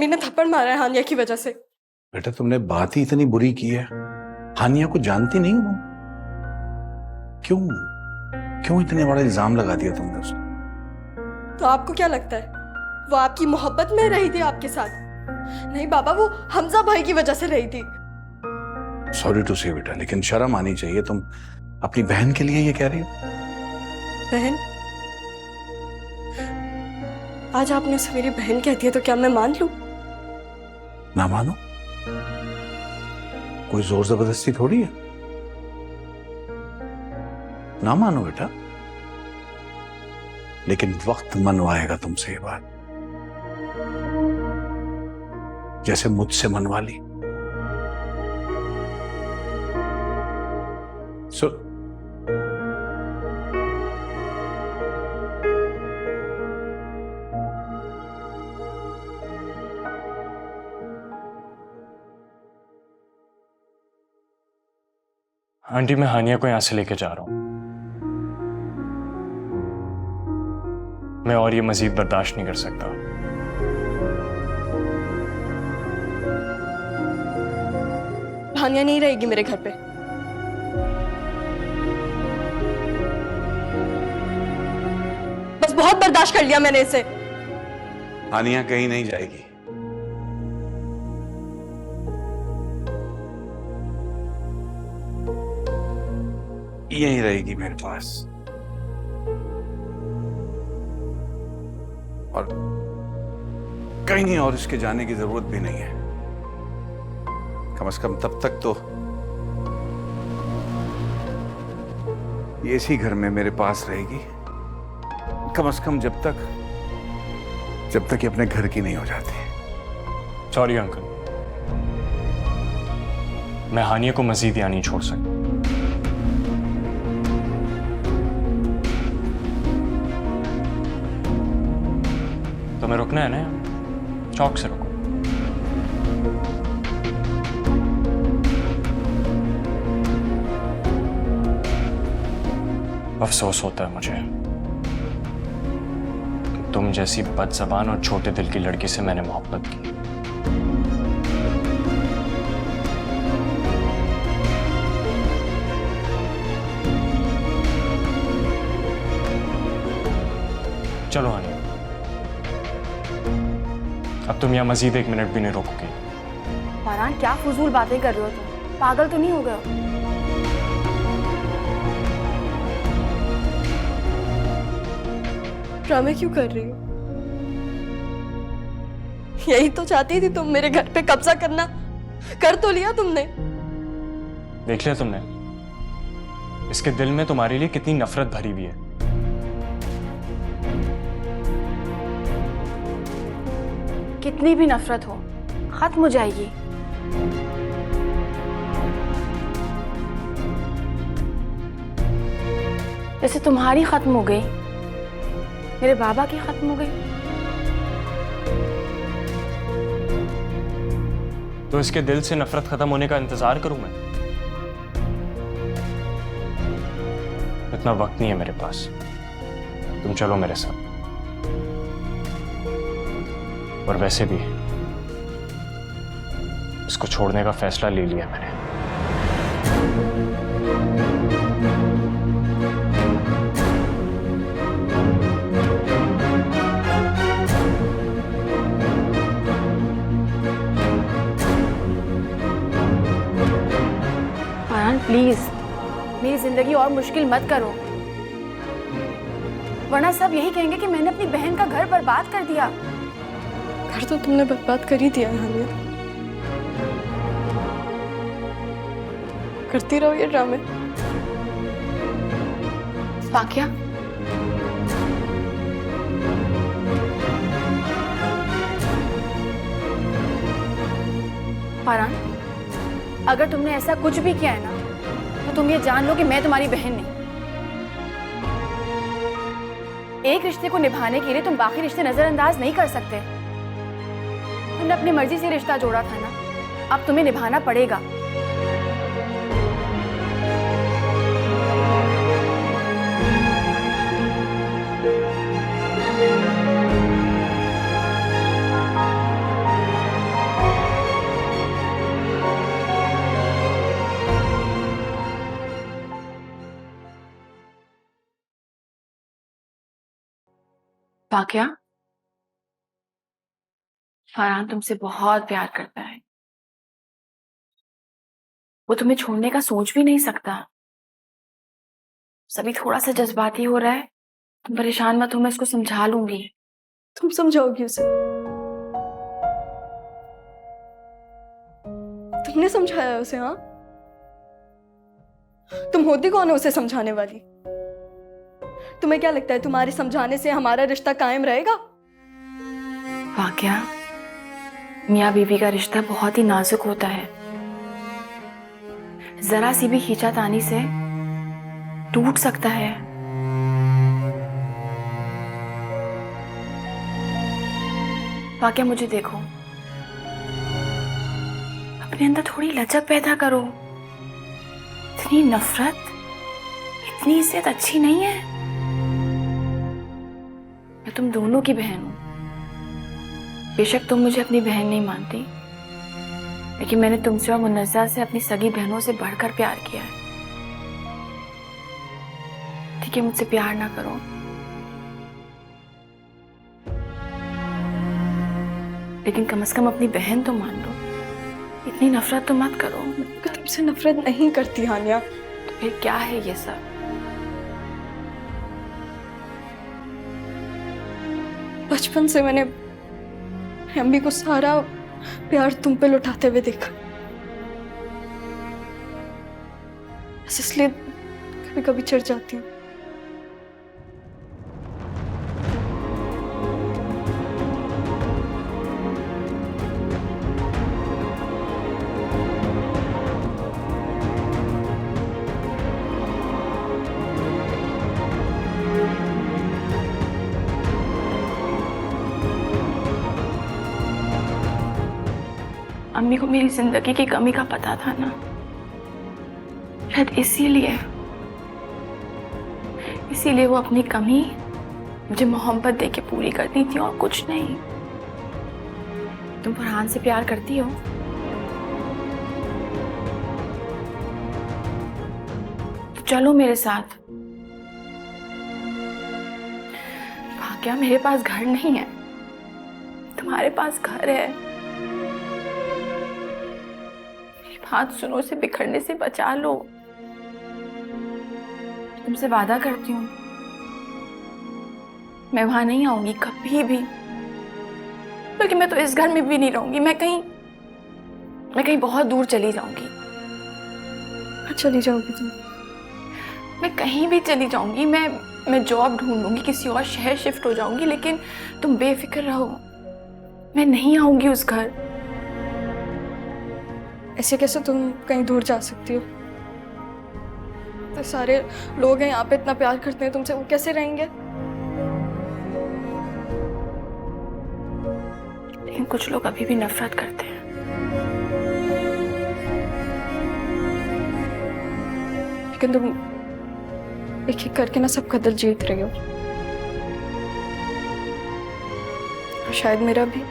Mummy ने थप्पड़ मारा है हानिया की वजह से। बेटा तुमने बात ही इतनी बुरी की है, हानिया को जानती नहीं हो? क्यों क्यों इतने बड़ा इल्जाम लगा दिया तुमने उसको? तो आपको क्या लगता है वो आपकी मोहब्बत में रही थी आपके साथ? नहीं बाबा, वो हमजा भाई की वजह से रही थी। सॉरी टू से बेटा, लेकिन शर्म आनी चाहिए। तुम अपनी बहन के लिए ये कह रही हो? बहन? आज आपने उसे मेरी बहन कह दिया तो क्या मैं मान लूं? ना मानो? कोई जोर जबरदस्ती थोड़ी है। ना मानो बेटा, लेकिन वक्त मनवाएगा तुमसे ये बात, जैसे मुझसे मनवा ली। आंटी, मैं हानिया को यहां से लेके जा रहा हूं। मैं और ये मजीद बर्दाश्त नहीं कर सकता। हानिया नहीं रहेगी मेरे घर पे। बस बहुत बर्दाश्त कर लिया मैंने इसे। हानिया कहीं नहीं जाएगी। यहीं रहेगी मेरे पास, और कहीं और इसके जाने की जरूरत भी नहीं है। कम से कम तब तक तो ये इसी घर में मेरे पास रहेगी। कम से कम जब तक ये अपने घर की नहीं हो जाती। सॉरी अंकल, मैं हानिया को मजीद यहाँ नहीं छोड़ सकता। तुम्हें रुकना है ना, चौक से रुको। अफसोस होता है मुझे कि तुम जैसी बदज़बान और छोटे दिल की लड़की से मैंने मोहब्बत की। चलो हानिया, अब तुम यहाँ मजीद 1 मिनट भी नहीं रोकोगे। फरहान, क्या फजूल बातें कर रहे हो तुम? पागल तो नहीं हो गए हो? ड्रामे क्यों कर रही हो? यही तो चाहती थी तुम, मेरे घर पे कब्जा करना। कर तो लिया तुमने। देख लिया तुमने इसके दिल में तुम्हारे लिए कितनी नफरत भरी हुई है। कितनी भी नफरत हो, खत्म हो जाएगी। जैसे तुम्हारी खत्म हो गई, मेरे बाबा की खत्म हो गई। तो इसके दिल से नफरत खत्म होने का इंतजार करूं मैं? इतना वक्त नहीं है मेरे पास। तुम चलो मेरे साथ। और वैसे भी इसको छोड़ने का फैसला ले लिया मैंने। फरहान प्लीज, मेरी जिंदगी और मुश्किल मत करो, वरना सब यही कहेंगे कि मैंने अपनी बहन का घर बर्बाद कर दिया। घर तो तुमने बर्बाद कर ही दिया हानिया। करती रहो ये ड्रामे। वाकया फरहान, अगर तुमने ऐसा कुछ भी किया है ना, तो तुम ये जान लो कि मैं तुम्हारी बहन नहीं। एक रिश्ते को निभाने के लिए तुम बाकी रिश्ते नजरअंदाज नहीं कर सकते। तुमने अपनी मर्जी से रिश्ता जोड़ा था ना, अब तुम्हें निभाना पड़ेगा। वाकया, फरहान तुमसे बहुत प्यार करता है। वो तुम्हें छोड़ने का सोच भी नहीं सकता। सभी थोड़ा सा जज्बाती हो रहा है, तुम परेशान मत हो, मैं उसको समझा लूंगी। तुम समझाओगी उसे? तुमने समझाया उसे? हाँ, तुम होती कौन हो उसे समझाने वाली? तुम्हें क्या लगता है तुम्हारे समझाने से हमारा रिश्ता कायम रहेगा? वाकया, मियाँ बीवी का रिश्ता बहुत ही नाजुक होता है। जरा सी भी खींचातानी से टूट सकता है। वाकया, मुझे देखो, अपने अंदर थोड़ी लचक पैदा करो। इतनी नफरत, इतनी इज्जत अच्छी नहीं है। मैं तुम दोनों की बहन हूं। बेशक तुम मुझे अपनी बहन नहीं मानती, लेकिन मैंने तुमसे और मुन्नज़ा से अपनी सगी बहनों से बढ़कर प्यार किया है। ठीक है, मुझसे प्यार ना करो, लेकिन कम से कम अपनी बहन तो मान लो। इतनी नफरत तो मत करो। मैं तुमसे नफरत नहीं करती हानिया। तो फिर क्या है ये सब? बचपन से मैंने अम्मी को सारा प्यार तुम पे लुटाते हुए देखा, बस इसलिए कभी कभी चिढ़ जाती हूँ। अम्मी को मेरी जिंदगी की कमी का पता था ना, शायद इसीलिए वो अपनी कमी मुझे मोहब्बत दे के पूरी करती थी और कुछ नहीं। तुम फरहान से प्यार करती हो? तो चलो मेरे साथ। क्या मेरे पास घर नहीं है, तुम्हारे पास घर है। हाथ सुनो से बिखरने से बचा लो। तुमसे वादा करती हूँ, मैं वहां नहीं आऊंगी कभी भी। बल्कि मैं तो इस घर में भी नहीं रहूंगी। मैं कहीं बहुत दूर चली जाऊंगी। चली जाओगी तुम? मैं कहीं भी चली जाऊंगी। मैं जॉब ढूंढ लूंगी, किसी और शहर शिफ्ट हो जाऊंगी, लेकिन तुम बेफिक्र रहो, मैं नहीं आऊंगी उस घर। ऐसे कैसे तुम कहीं दूर जा सकती हो? तो सारे लोग हैं यहाँ पे, इतना प्यार करते हैं तुमसे, वो कैसे रहेंगे? लेकिन कुछ लोग अभी भी नफरत करते हैं। लेकिन तुम एक एक करके ना सबका दिल जीत रही हो। और शायद मेरा भी।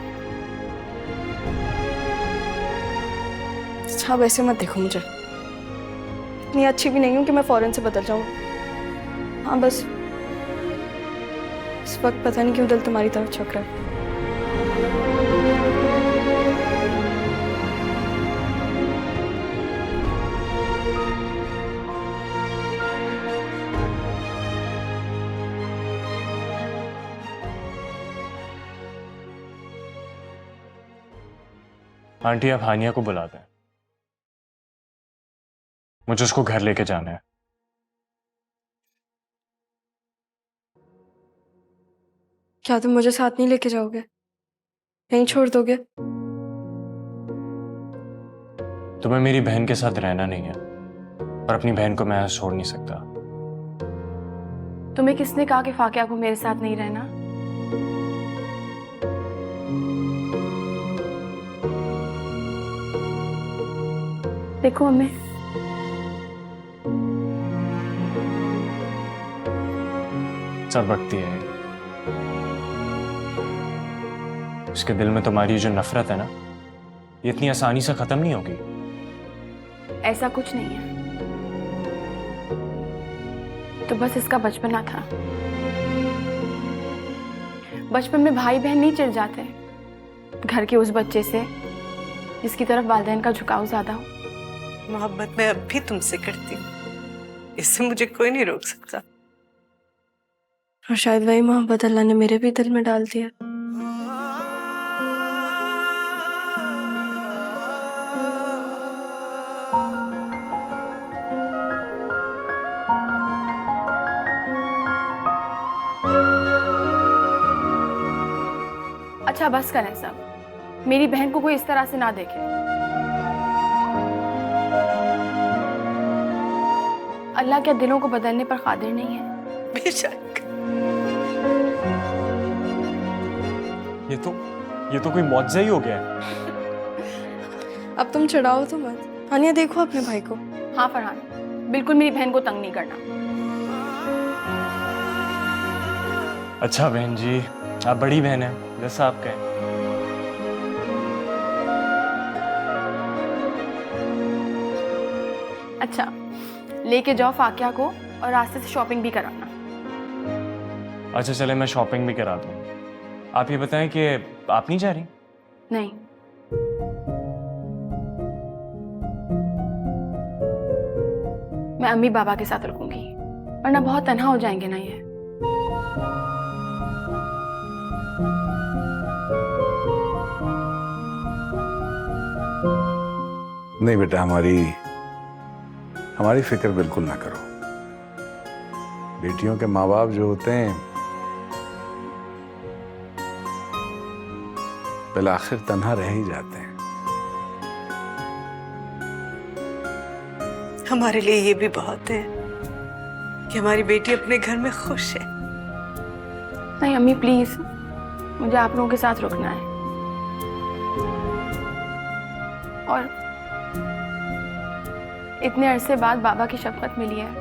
अच्छा, वैसे मत देखो मुझे, इतनी अच्छी भी नहीं हूं कि मैं फौरन से बदल जाऊं। हाँ, बस इस वक्त पता नहीं क्यों दिल तुम्हारी तरफ झुक रहा है। आंटी, आप हानिया को बुला दें, मुझे उसको घर लेके जाना है। क्या तुम मुझे साथ नहीं लेके जाओगे? यहीं छोड़ दोगे? तुम्हें मेरी बहन के साथ रहना नहीं है, और अपनी बहन को मैं यहाँ छोड़ नहीं सकता। तुम्हें किसने कहा कि फाकिया को मेरे साथ नहीं रहना? देखो अम्मी, सब वक्त ही है। इसके दिल में तुम्हारी जो नफरत है ना, ये इतनी आसानी से खत्म नहीं होगी। ऐसा कुछ नहीं है, तो बस इसका बचपना था। बचपन में भाई बहन नहीं चिढ़ जाते घर के उस बच्चे से जिसकी तरफ वालिदैन का झुकाव ज्यादा हो? मोहब्बत मैं अब भी तुमसे करती हूँ, इससे मुझे कोई नहीं रोक सकता। और शायद वही मोहब्बत अल्लाह ने मेरे भी दिल में डाल दिया। अच्छा बस करें सब, मेरी बहन को कोई इस तरह से ना देखे। अल्लाह क्या दिलों को बदलने पर कादिर नहीं है? बेशक। ये तो कोई मौजज़ा ही हो गया है। अब तुम चिढ़ाओ तो मत। हानिया देखो अपने भाई को। हाँ फरहान, बिल्कुल मेरी बहन को तंग नहीं करना। अच्छा बहन जी, आप बड़ी बहन हैं, जैसा आप कहें। अच्छा, लेके जाओ फाकिया को और रास्ते से शॉपिंग भी कराना। अच्छा चले, मैं शॉपिंग भी करा दूँ। आप ये बताएं कि आप नहीं जा रही? नहीं, मैं अम्मी बाबा के साथ रुकूंगी, वरना बहुत तन्हा हो जाएंगे ना ये। नहीं बेटा, हमारी फिक्र बिल्कुल ना करो। बेटियों के माँ बाप जो होते हैं पहले आखिर तन्हा रह ही जाते हैं। हमारे लिए ये भी बहुत है कि हमारी बेटी अपने घर में खुश है। नहीं अम्मी प्लीज, मुझे आप लोगों के साथ रुकना है। और इतने अरसे बाद बाबा की शफकत मिली है।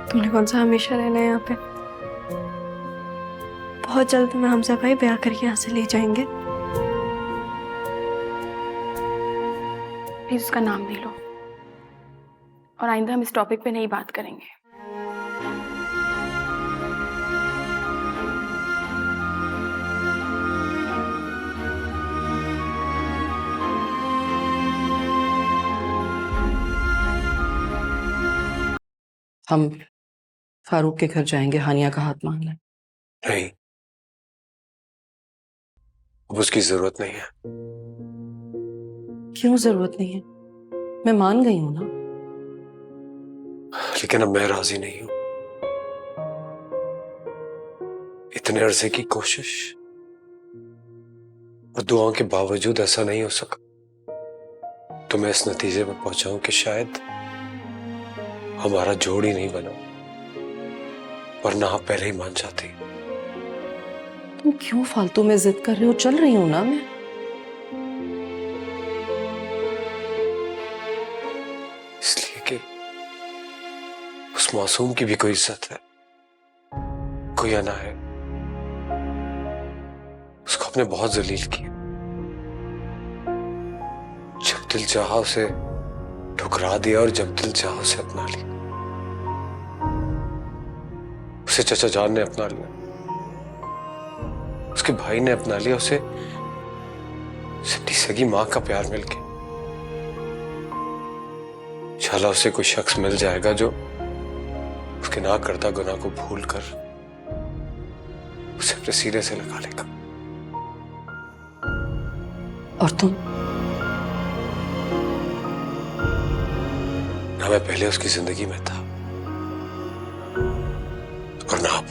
तुमने कौन सा हमेशा रहना है यहाँ पे? बहुत जल्द मैं हमजा भाई ब्याह करके यहाँ से ले जाएंगे। प्लीज उसका नाम भी लो, और आइंदा हम इस टॉपिक पे नहीं बात करेंगे। हम फारूक के घर जाएंगे हानिया का हाथ मांगने। नहीं, अब उसकी जरूरत नहीं है। क्यों जरूरत नहीं है? मैं मान गई हूं ना। लेकिन अब मैं राजी नहीं हूं। इतने अरसे की कोशिश और दुआओं के बावजूद ऐसा नहीं हो सका। तो मैं इस नतीजे पर पहुंचा हूं कि शायद हमारा जोड़ ही नहीं बना, वरना आप पहले ही मान जाती। तुम क्यों फालतू में जिद कर रहे हो? चल रही हूं ना मैं। इसलिए कि उस मासूम की भी कोई इज्जत है, कोई अना है। उसको आपने बहुत जलील किया। जब दिल चाहा उसे ठुकरा दिया और जब दिल चाहा उसे अपना लिया। उसे चचा जान ने अपना लिया, उसके भाई ने अपना लिया, उसे अपनी सगी मां का प्यार मिल गया। इंशाल्लाह उसे कोई शख्स मिल जाएगा जो उसके ना करता गुनाह को भूल कर उसे अपने सीने से लगा लेगा। और तुम? ना मैं पहले उसकी जिंदगी में था और ना आप।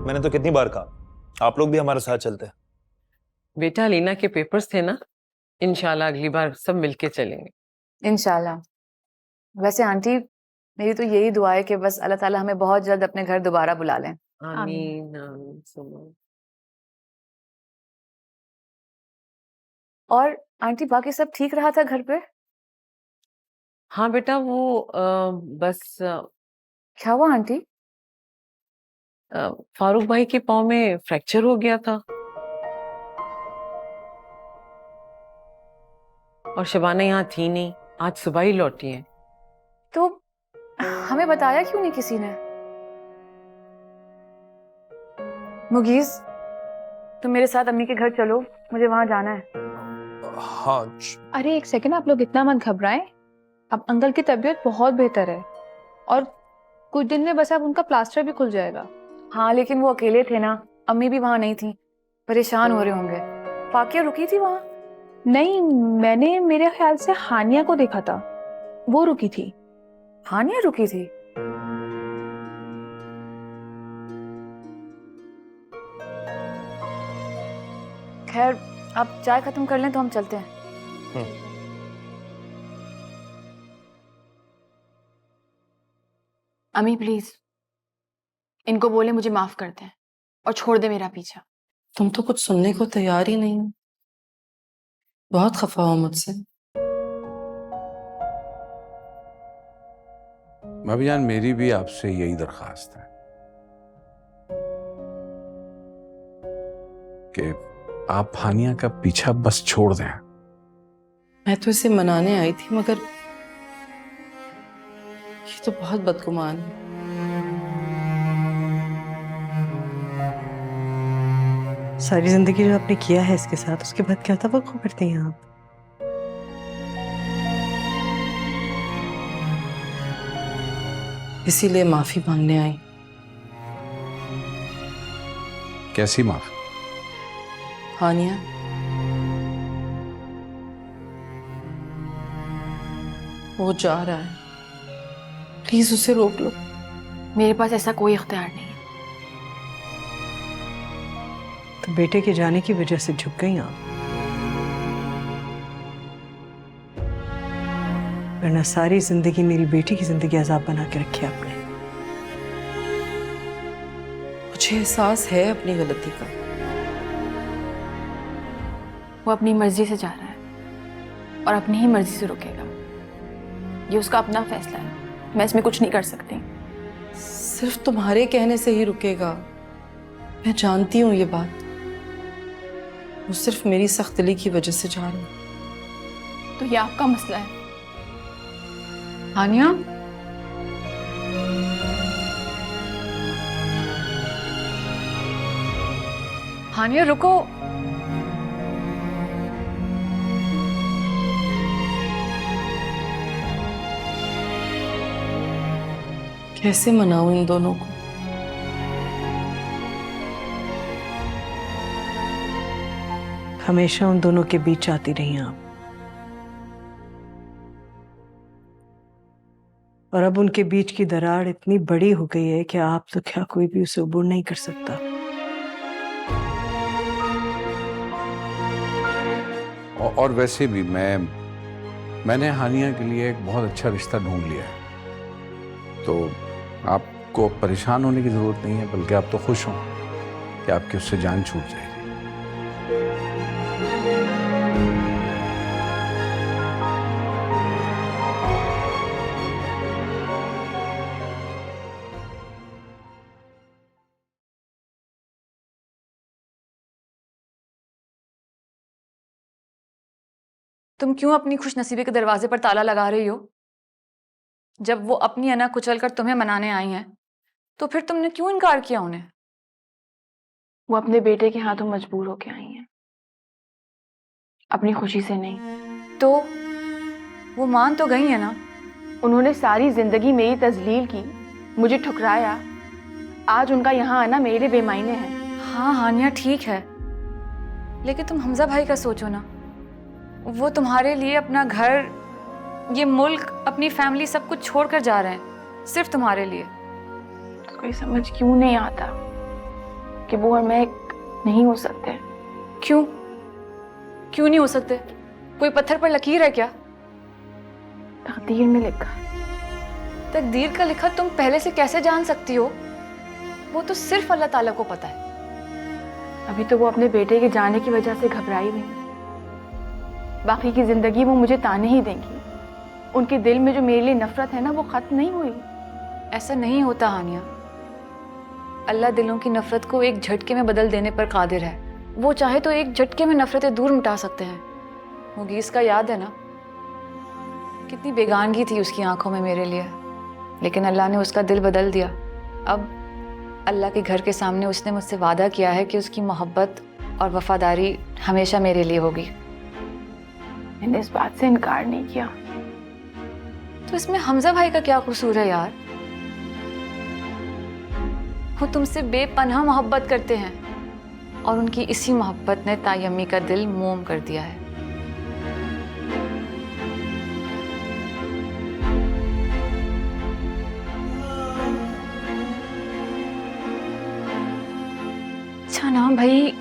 मैंने तो कितनी बार कहा आप लोग भी हमारे साथ चलते हैं। बेटा लीना के पेपर्स थे ना, इंशाल्लाह अगली बार सब मिलके चलेंगे। इंशाल्लाह। वैसे आंटी, मेरी तो यही दुआ है कि बस अल्लाह ताला हमें बहुत जल्द अपने घर दोबारा बुला लें। आमीन आमीन सुनो। और आंटी बाकी सब ठीक रहा था घर पे? हाँ बेटा, वो बस क्या हुआ आंटी? फारूक भाई के पाँव में फ्रैक्चर हो गया था और शबाना यहाँ थी नहीं, आज सुबह ही लौटी है। तो हमें बताया क्यों नहीं किसी ने? मुगीज, तुम मेरे साथ अम्मी के घर चलो, मुझे वहां जाना है। हाँ अरे एक सेकंड, आप लोग इतना मत घबराएं। अब अंकल की तबीयत बहुत बेहतर है और कुछ दिन में बस अब उनका प्लास्टर भी खुल जाएगा। हाँ, लेकिन वो अकेले थे ना, अम्मी भी वहां नहीं थी, परेशान हो रहे होंगे। फाकिया रुकी थी वहां? नहीं, मैंने मेरे ख्याल से हानिया को देखा था, वो रुकी थी। हानिया रुकी थी? खैर, आप चाय खत्म कर लें तो हम चलते हैं। अम्मी प्लीज, इनको बोले मुझे माफ कर दें और छोड़ दे मेरा पीछा। तुम तो कुछ सुनने को तैयार ही नहीं हो। बहुत खफा हो मुझसे। भाभी जान, मेरी भी आपसे यही दरखास्त है कि आप हानिया का पीछा बस छोड़ दें। मैं तो इसे मनाने आई थी, मगर ये तो बहुत बदगुमान है। सारी जिंदगी जो आपने किया है इसके साथ, उसके बाद क्या तवक्को करती हैं आप? इसीलिए माफी मांगने आई। कैसी माफ? हानिया, वो जा रहा है, प्लीज उसे रोक लो। मेरे पास ऐसा कोई इख्तियार नहीं है। तो बेटे के जाने की वजह से झुक गई आप, वरना सारी जिंदगी मेरी बेटी की जिंदगी अजाब बना के रखी आपने। मुझे एहसास है अपनी गलती का। वो अपनी मर्जी से जा रहा है और अपनी ही मर्जी से रुकेगा। ये उसका अपना फैसला है, मैं इसमें कुछ नहीं कर सकती। सिर्फ तुम्हारे कहने से ही रुकेगा, मैं जानती हूँ ये बात। वो सिर्फ मेरी सख्त दिली की वजह से जा रहा है। तो ये आपका मसला है। हानिया, हानिया रुको। कैसे मनाऊं इन दोनों को? हमेशा उन दोनों के बीच आती रही आप, और अब उनके बीच की दरार इतनी बड़ी हो गई है कि आप तो क्या, कोई भी उसे अबूर नहीं कर सकता। और वैसे भी मैंने हानिया के लिए एक बहुत अच्छा रिश्ता ढूंढ लिया है, तो आपको परेशान होने की जरूरत नहीं है, बल्कि आप तो खुश हों कि आपकी उससे जान छूट जाएगी। तुम क्यों अपनी खुशनसीबी के दरवाजे पर ताला लगा रही हो? जब वो अपनी अना कुचल कर तुम्हें मनाने आई हैं, तो फिर तुमने क्यों इनकार किया उन्हें? वो अपने बेटे के हाथों मजबूर होके आई हैं, अपनी खुशी से नहीं। तो वो मान तो गई है ना। उन्होंने सारी जिंदगी मेरी तजलील की, मुझे ठुकराया, आज उनका यहाँ आना मेरे लिए बेमायने है। हाँ हानिया ठीक है, लेकिन तुम हमजा भाई का सोचो ना। वो तुम्हारे लिए अपना घर, ये मुल्क, अपनी फैमिली सब कुछ छोड़कर जा रहे हैं सिर्फ तुम्हारे लिए। कोई समझ क्यों नहीं आता कि वो और मैं एक नहीं हो सकते? क्यों नहीं हो सकते? कोई पत्थर पर लकीर है क्या? तकदीर में लिखा है। तकदीर का लिखा तुम पहले से कैसे जान सकती हो? वो तो सिर्फ अल्लाह ताला को पता है। अभी तो वो अपने बेटे के जाने की वजह से घबराई हुई, बाकी की जिंदगी वो मुझे ताने ही देंगी। उनके दिल में जो मेरे लिए नफरत है ना, वो खत्म नहीं हुई। ऐसा नहीं होता हानिया। अल्लाह दिलों की नफरत को एक झटके में बदल देने पर कादिर है। वो चाहे तो एक झटके में नफरतें दूर मिटा सकते हैं। मुगीस का याद है ना, कितनी बेगानगी थी उसकी आंखों में मेरे लिए, लेकिन अल्लाह ने उसका दिल बदल दिया। अब अल्लाह के घर के सामने उसने मुझसे वादा किया है कि उसकी मोहब्बत और वफादारी हमेशा मेरे लिए होगी। मैंने इस बात से इनकार नहीं किया। तो इसमें हमजा भाई का क्या कसूर है यार? वो तुमसे बेपनाह मोहब्बत करते हैं और उनकी इसी मोहब्बत ने ताई अम्मी का दिल मोम कर दिया है। अच्छा ना भाई,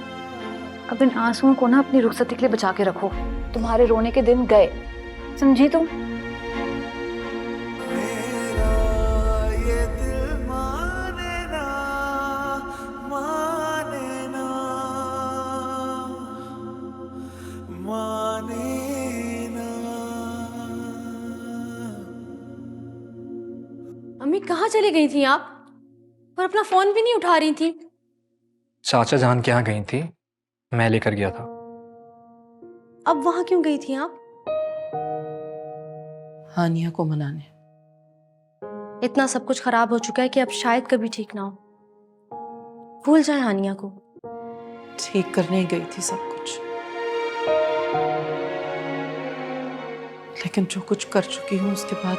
अब इन आंसुओं को ना अपनी रुखसती के लिए बचा के रखो। तुम्हारे रोने के दिन गए, समझी तुम? अम्मी कहाँ चली गई थी आप? और अपना फोन भी नहीं उठा रही थी। चाचा जान के यहाँ गई थी, मैं लेकर गया था। अब वहां क्यों गई थी आप? हानिया को मनाने। इतना सब कुछ खराब हो चुका है कि अब शायद कभी ठीक ना हो। भूल जाए हानिया को। ठीक करने गई थी सब कुछ, लेकिन जो कुछ कर चुकी हूँ उसके बाद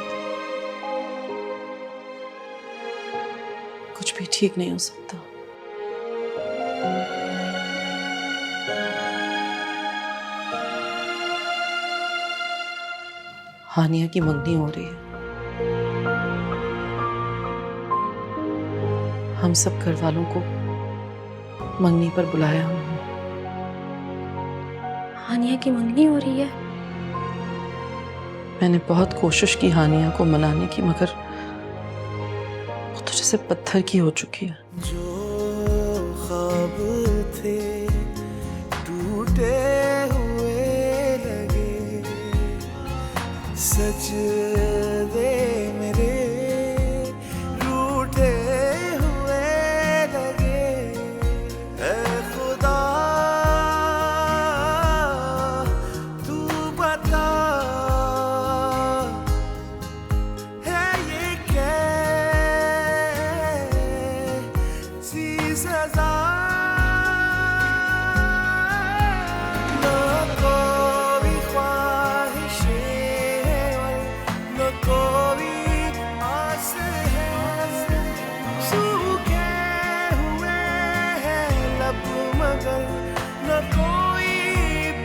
कुछ भी ठीक नहीं हो सकता। हानिया की मंगनी हो रही है। हम सब घर वालों को मंगनी पर बुलाया हमने। हानिया की मंगनी हो रही है? मैंने बहुत कोशिश की हानिया को मनाने की, मगर वो तो जैसे पत्थर की हो चुकी है। जो ख्वाब थे टूटे हुए लगे, सच दे मेरे रूठे हुए लगे। ऐ खुदा तू बता, है ये कैसी सजा? न कोई ख्वाहिशें और न कोई आस है, सूखे हुए हैं लब मगर न कोई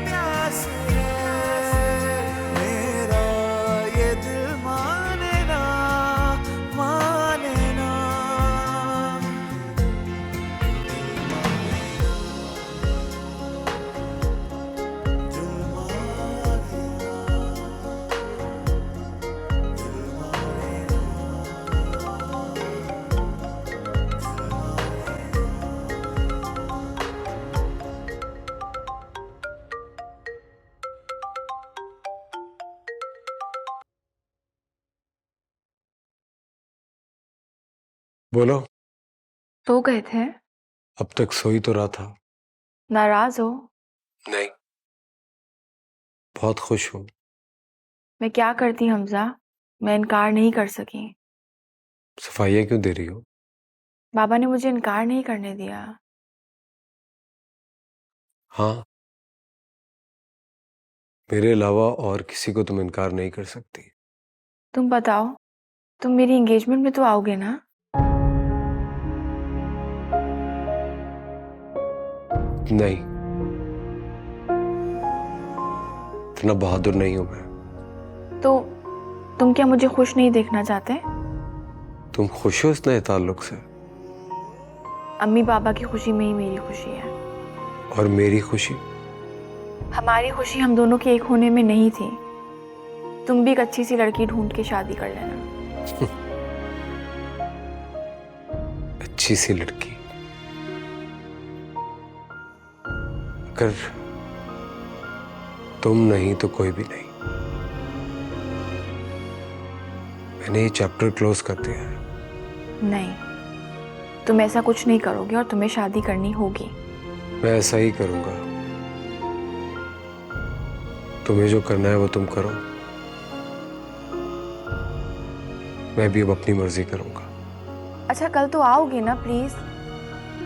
प्यास है। मेरा ये दिल माने ना माने ना। बोलो। तो गए थे? अब तक सोई तो रहा था। नाराज हो? नहीं, बहुत खुश हूँ। मैं क्या करती हमजा, मैं इनकार नहीं कर सकी। सफाइयाँ क्यों दे रही हो? बाबा ने मुझे इनकार नहीं करने दिया। हाँ, मेरे अलावा और किसी को तुम इनकार नहीं कर सकती। तुम बताओ, तुम मेरी एंगेजमेंट में तो आओगे ना? नहीं, इतना बहादुर नहीं हूं मैं। तो तुम क्या मुझे खुश नहीं देखना चाहते? तुम खुश हो इस नए ताल्लुक से? अम्मी पापा की खुशी में ही मेरी खुशी है। और मेरी खुशी? हमारी खुशी हम दोनों के एक होने में नहीं थी। तुम भी एक अच्छी सी लड़की ढूंढ के शादी कर लेना। अच्छी सी लड़की? अगर तुम नहीं तो कोई भी नहीं। मैंने ये चैप्टर क्लोज कर दिया है। नहीं, तुम ऐसा कुछ नहीं करोगे और तुम्हें शादी करनी होगी। मैं ऐसा ही करूंगा। तुम्हें जो करना है वो तुम करो, मैं भी अब अपनी मर्जी करूंगा। अच्छा कल तो आओगे ना प्लीज?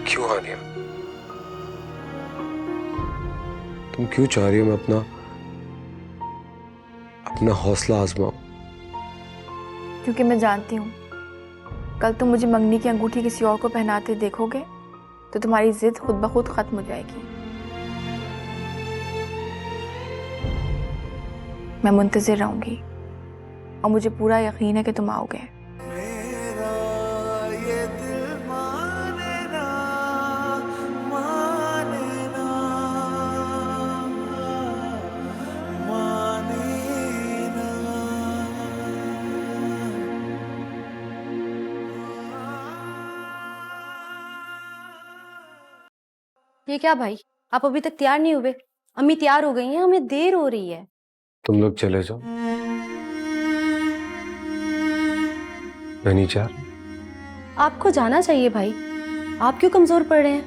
क्यों हानिया, तुम क्यों चाह रही हो मैं अपना हौसला आजमाऊं? क्योंकि मैं जानती हूँ कल तुम मुझे मंगनी की अंगूठी किसी और को पहनाते देखोगे तो तुम्हारी जिद खुद ब खुद खत्म हो जाएगी। मैं मुंतजिर रहूंगी और मुझे पूरा यकीन है कि तुम आओगे। मेरा ये दिल माने ना, माने ना, माने ना। ये क्या भाई, आप अभी तक तैयार नहीं हुए? अम्मी तैयार हो गई हैं, हमें देर हो रही है। तुम लोग चले जाओ, मैं नहीं चाह रहा। आपको जाना चाहिए भाई, आप क्यों कमजोर पड़ रहे हैं?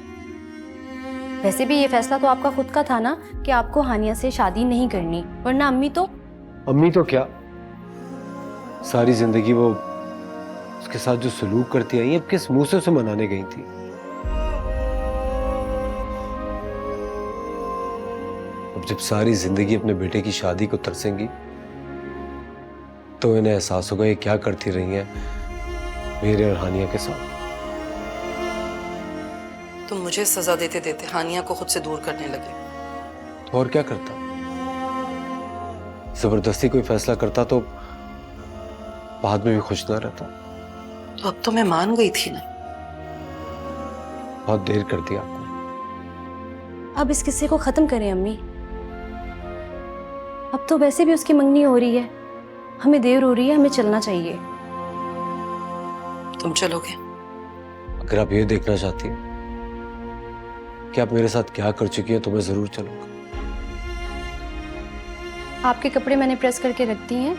वैसे भी ये फैसला तो आपका खुद का था ना कि आपको हानिया से शादी नहीं करनी, वरना अम्मी तो क्या सारी जिंदगी वो उसके साथ जो सलूक करती आई, अब किस मुंह से उसे मनाने गई थी? अब जब सारी जिंदगी अपने बेटे की शादी को तरसेंगी तो इन्हें एहसास होगा ये क्या करती रही हैं मेरे और हानिया के साथ। तुम मुझे सजा देते देते हानिया को खुद से दूर करने लगे। तो और क्या करता? जबरदस्ती कोई फैसला करता तो बाद में भी खुश ना रहता। तो अब तो मैं मान गई थी ना। बहुत देर कर दिया आपने। अब इस किस्से को खत्म करें अम्मी। अब तो वैसे भी उसकी मंगनी हो रही है, हमें देर हो रही है, हमें चलना चाहिए। तुम चलोगे? अगर आप ये देखना चाहती हैं कि आप मेरे साथ क्या कर चुकी हैं तो मैं जरूर चलूंगा। आपके कपड़े मैंने प्रेस करके रख दिए हैं।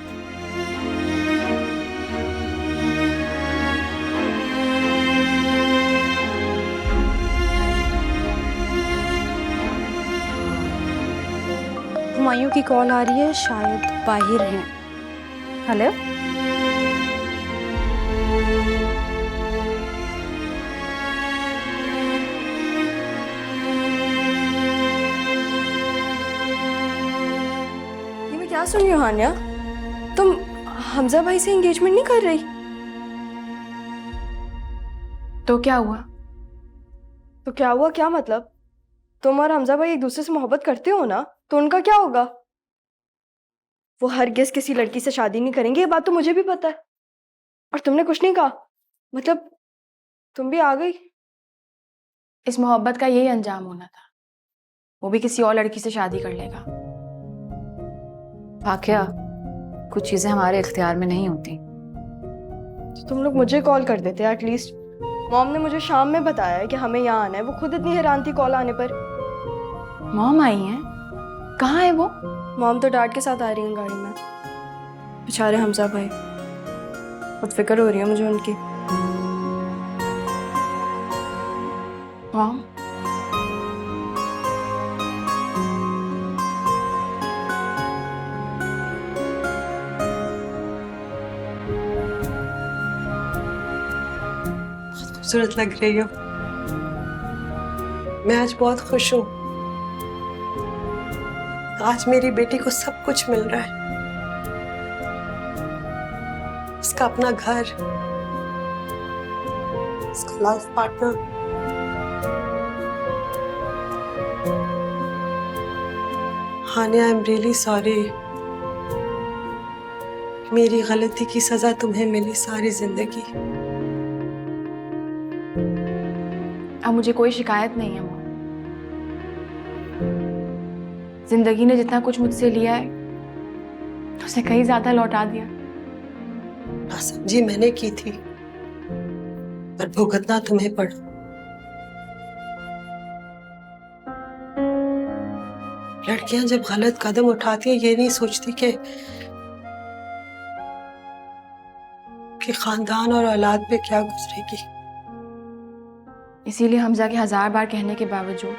हुमायूं की कॉल आ रही है, शायद बाहर हैं। हेलो, ये मैं क्या सुन रही हूँ हानिया? तुम हमजा भाई से एंगेजमेंट नहीं कर रही? तो क्या हुआ? तो क्या हुआ, क्या मतलब? तुम और हमजा भाई एक दूसरे से मोहब्बत करते हो ना, तो उनका क्या होगा? वो हरगिज़ किसी लड़की से शादी नहीं करेंगे, ये बात तो मुझे भी पता है। और तुमने कुछ नहीं कहा, मतलब तुम भी आ गई। इस मोहब्बत का यही अंजाम होना था, वो भी किसी और लड़की से शादी कर लेगा। वाकया कुछ चीजें हमारे इख्तियार में नहीं होती। तो तुम लोग मुझे कॉल कर देते एटलीस्ट। मॉम ने मुझे शाम में बताया है कि हमें यहाँ आना है, वो खुद इतनी हैरान थी कॉल आने पर। मॉम आई हैं? कहाँ है वो? मॉम तो डैड के साथ आ रही हैं गाड़ी में। बेचारे हमजा भाई, बहुत फिक्र हो रही है मुझे उनकी। मॉम, खूबसूरत लग रही हो। मैं आज बहुत खुश हूँ। आज मेरी बेटी को सब कुछ मिल रहा है, उसका अपना घर, उसका life partner. Haniya, I am really sorry. मेरी गलती की सजा तुम्हें मिली सारी जिंदगी। अब मुझे कोई शिकायत नहीं है मॉम। जिंदगी ने जितना कुछ मुझसे लिया है उसे कहीं ज्यादा लौटा दिया। नासमझी मैंने की थी, पर भुगतना तुम्हें पड़ा। लड़कियां जब गलत कदम उठाती हैं, ये नहीं सोचती कि खानदान और औलाद पे क्या गुजरेगी। इसीलिए हमजा के 1000 बार कहने के बावजूद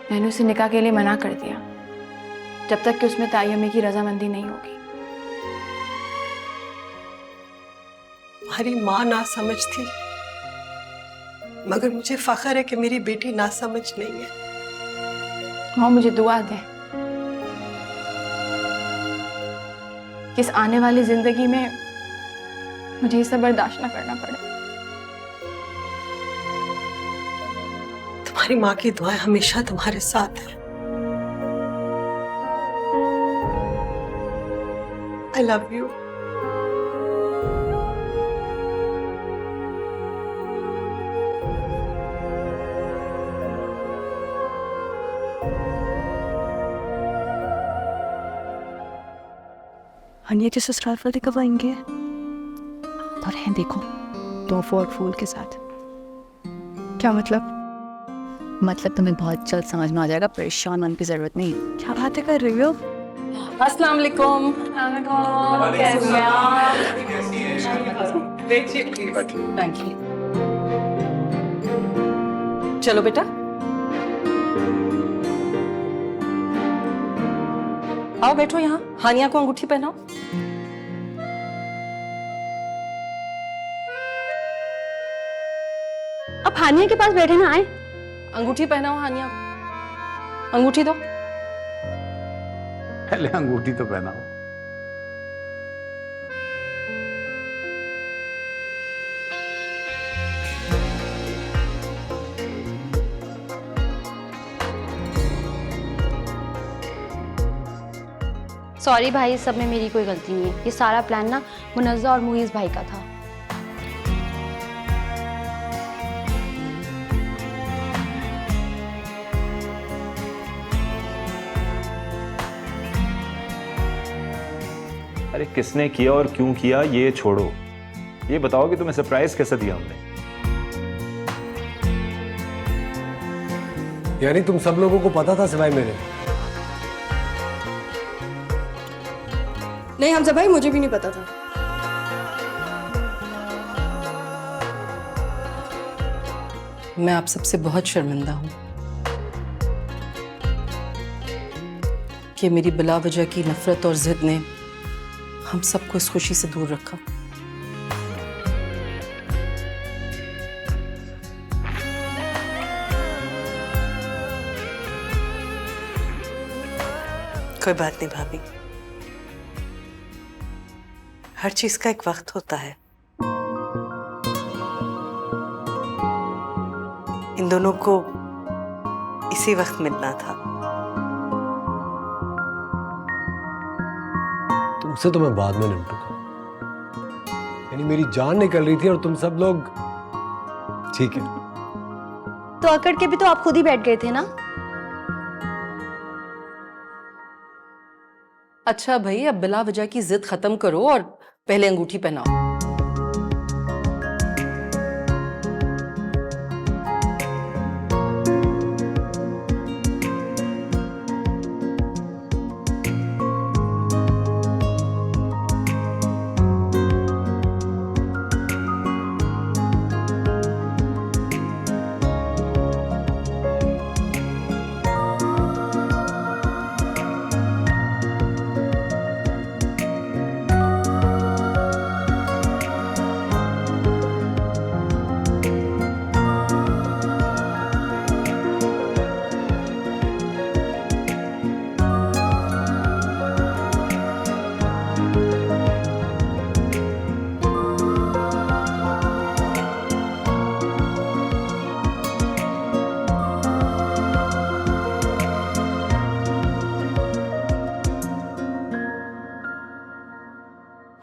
मैंने उसे निकाह के लिए मना कर दिया, जब तक कि उसमें ताई अम्मी की रजामंदी नहीं होगी। तुम्हारी माँ ना समझ थी, मगर मुझे फख्र है कि मेरी बेटी ना समझ नहीं है। माँ मुझे दुआ दे कि इस आने वाली जिंदगी में मुझे ये सब बर्दाश्त ना करना पड़े। तुम्हारी माँ की दुआएं हमेशा तुम्हारे साथ है। I love you. हनिया के ससुराल वाले कब आएंगे? और हैं देखो, तो फोर्ट फूल के साथ। क्या मतलब? मतलब तुम्हें बहुत जल्द समझ में आ जाएगा, परेशान होने की जरूरत नहीं। क्या बातें कर रही हो? अस्सलाम वालेकुम। Thank you. चलो बेटा, आओ बैठो यहाँ। हानिया को अंगूठी पहनाओ। अब हानिया के पास बैठे ना आए। अंगूठी पहनाओ हानिया को। अंगूठी दो। पहले अंगूठी तो पहनाओ। सॉरी भाई, इस सब में मेरी कोई गलती नहीं है। ये सारा प्लान ना मुनज़्ज़ा और मुईज़ भाई का था। अरे किसने किया और क्यों किया ये छोड़ो, ये बताओ कि तुम्हें सरप्राइज कैसे दिया हमने। यानी तुम सब लोगों को पता था सिवाय मेरे? नहीं हमजा भाई, मुझे भी नहीं पता था। मैं आप सबसे बहुत शर्मिंदा हूँ कि मेरी बिला वजह की नफरत और जिद ने हम सबको इस खुशी से दूर रखा। कोई बात नहीं भाभी, हर चीज का एक वक्त होता है। इन दोनों को इसी वक्त मिलना था। तुमसे तो मैं बाद में निपटूंगा। यानी मेरी जान निकल रही थी और तुम सब लोग ठीक है। तो अकड़ के भी तो आप खुद ही बैठ गए थे ना। अच्छा भाई, अब बिला वजह की जिद खत्म करो और पहले अंगूठी पहनाओ।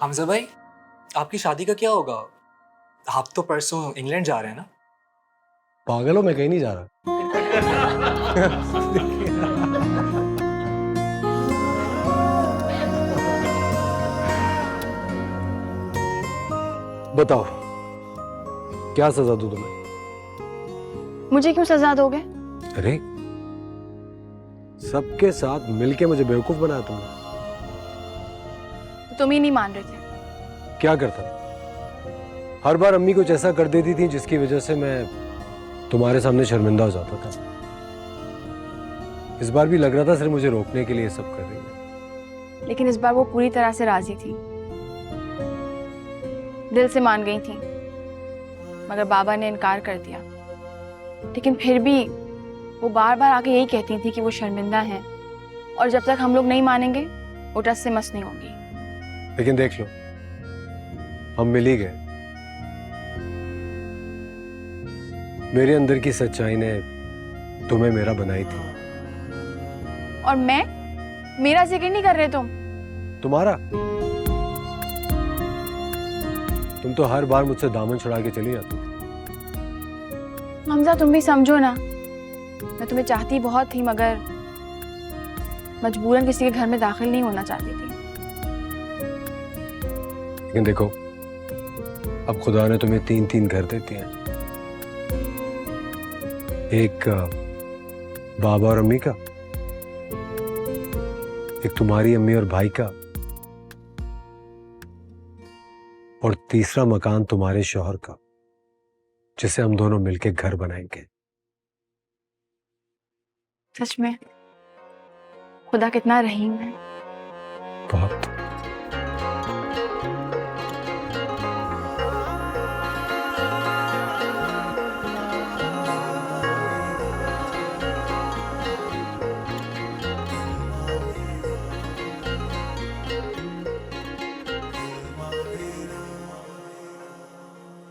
हमजा भाई, आपकी शादी का क्या होगा? आप तो परसों इंग्लैंड जा रहे हैं ना? पागल हो, मैं कहीं नहीं जा रहा। बताओ क्या सजा दूं तुम्हें? मुझे क्यों सजा दोगे? अरे सबके साथ मिलके मुझे बेवकूफ बनाया तुमने। तुम ही नहीं मान रहे थे। क्या करता? हर बार अम्मी कुछ ऐसा कर देती थी जिसकी वजह से मैं तुम्हारे सामने शर्मिंदा हो जाता था। इस बार भी लग रहा था सिर्फ मुझे रोकने के लिए सब कर रही है। लेकिन इस बार वो पूरी तरह से राजी थी। दिल से मान गई थी, मगर बाबा ने इनकार कर दिया। लेकिन फिर भी वो बार बार आके यही कहती थी कि वो शर्मिंदा हैं और जब तक हम लोग नहीं मानेंगे वो टस से मस नहीं होगी। लेकिन देख लो, हम मिल ही गए। मेरे अंदर की सच्चाई ने तुम्हें मेरा बनाई थी। और मैं, मेरा जिक्र नहीं कर रहे तुम। तुम्हारा? तुम तो हर बार मुझसे दामन छुड़ा के चली जाती थी। हमजा तुम भी समझो ना, मैं तुम्हें चाहती बहुत थी मगर मजबूरन किसी के घर में दाखिल नहीं होना चाहती थी। लेकिन देखो, अब खुदा ने तुम्हें 3-3 घर दे दिए हैं। एक बाबा और अम्मी का, एक तुम्हारी अम्मी और भाई का, और तीसरा मकान तुम्हारे शौहर का, जिसे हम दोनों मिलकर घर बनाएंगे। सच में खुदा कितना रहीम है। बहुत।